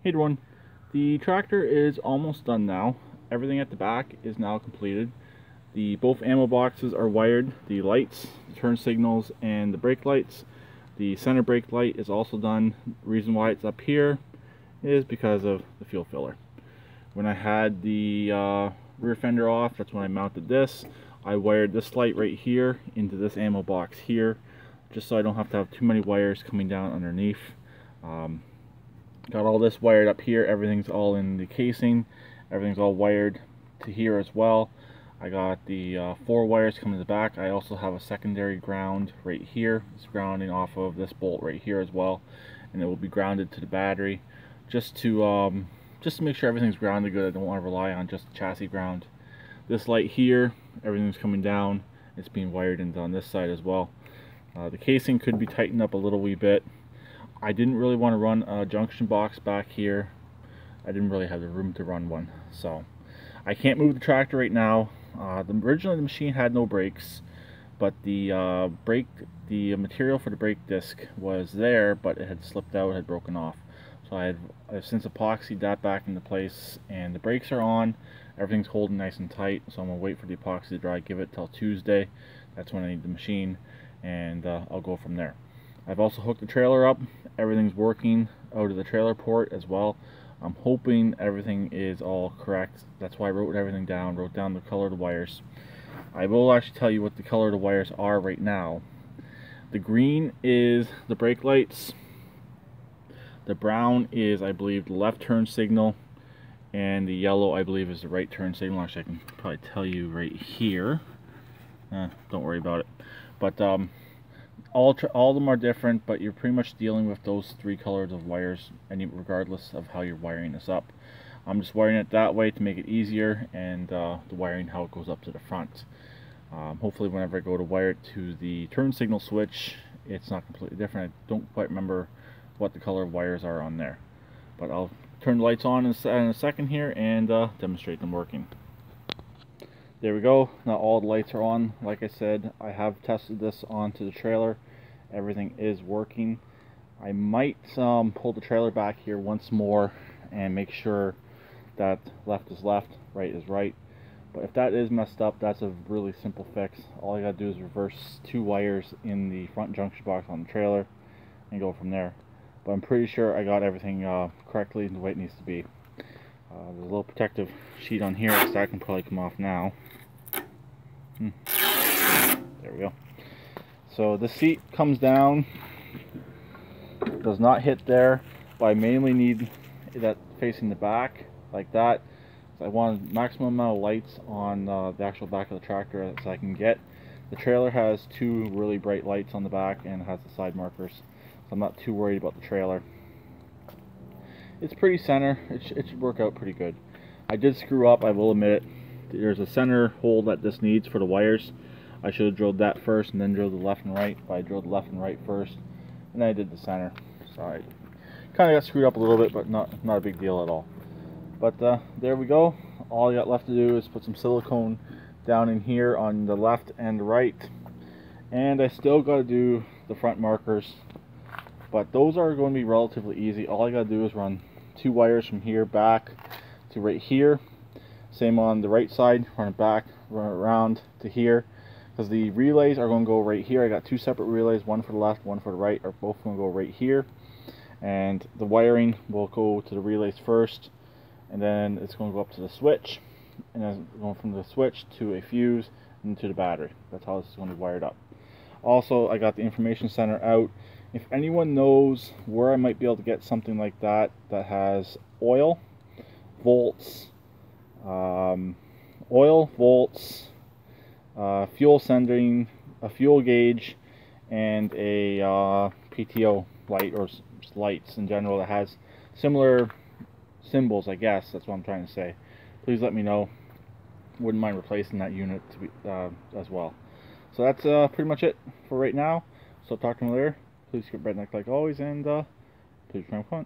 Hey everyone, the tractor is almost done now. Everything at the back is now completed. Both ammo boxes are wired, the lights, the turn signals, and the brake lights. The center brake light is also done. The reason why it's up here is because of the fuel filler. When I had the rear fender off, that's when I mounted this. I wired this light right here into this ammo box here, just so I don't have to have too many wires coming down underneath. Got all this wired up here. Everything's all in the casing. Everything's all wired to here as well. I got the 4 wires coming to the back. I also have a secondary ground right here. It's grounding off of this bolt right here as well, and it will be grounded to the battery, just to make sure everything's grounded good. I don't want to rely on just chassis ground. This light here, everything's coming down. It's being wired into on this side as well. The casing could be tightened up a little wee bit. I didn't really want to run a junction box back here. I didn't really have the room to run one, so I can't move the tractor right now. Originally the machine had no brakes, but the material for the brake disc was there, but it had slipped out, had broken off. So I've since epoxied that back into place, and the brakes are on. Everything's holding nice and tight, so I'm gonna wait for the epoxy to dry. Give it till Tuesday. That's when I need the machine, and I'll go from there. I've also hooked the trailer up. Everything's working out of the trailer port as well. I'm hoping everything is all correct. That's why I wrote everything down, wrote down the color of the wires. I will actually tell you what the color of the wires are right now. The green is the brake lights. The brown is, I believe, the left turn signal. And the yellow, I believe, is the right turn signal. Actually, I can probably tell you right here. Don't worry about it. But all of them are different, but you're pretty much dealing with those 3 colors of wires, regardless of how you're wiring this up. I'm just wiring it that way to make it easier, and the wiring how it goes up to the front. Hopefully whenever I go to wire it to the turn signal switch, it's not completely different. I don't quite remember what the color of wires are on there, but I'll turn the lights on in a second here and demonstrate them working. There we go. Now all the lights are on. Like I said, I have tested this onto the trailer. Everything is working. I might pull the trailer back here once more and make sure that left is left, right is right. But if that is messed up, that's a really simple fix. All I gotta do is reverse 2 wires in the front junction box on the trailer and go from there. But I'm pretty sure I got everything correctly the way it needs to be. There's a little protective sheet on here, so that can probably come off now. There we go. So the seat comes down, does not hit there, but I mainly need that facing the back like that. So I want maximum amount of lights on the actual back of the tractor as I can get. The trailer has 2 really bright lights on the back and has the side markers, so I'm not too worried about the trailer. It's pretty center. It should work out pretty good. I did screw up, I will admit it. There's a center hole that this needs for the wires. I should have drilled that first and then drilled the left and right, but I drilled the left and right first, and then I did the center. So I kind of got screwed up a little bit, but not a big deal at all. But there we go. All I got left to do is put some silicone down in here on the left and the right, and I still got to do the front markers, but those are going to be relatively easy. All I got to do is run 2 wires from here back to right here. Same on the right side, run it back, run it around to here, because the relays are going to go right here. I got 2 separate relays, one for the left, one for the right, are both going to go right here, and the wiring will go to the relays first, and then it's going to go up to the switch, and then going from the switch to a fuse and to the battery. That's how this is going to be wired up. Also, I got the information center out. If anyone knows where I might be able to get something like that that has oil, volts, fuel sending, a fuel gauge, and a PTO light, or just lights in general that has similar symbols, I guess that's what I'm trying to say, please let me know. Wouldn't mind replacing that unit to be, as well. So that's pretty much it for right now. So talk to you later. Please keep redneck like always, and please remember.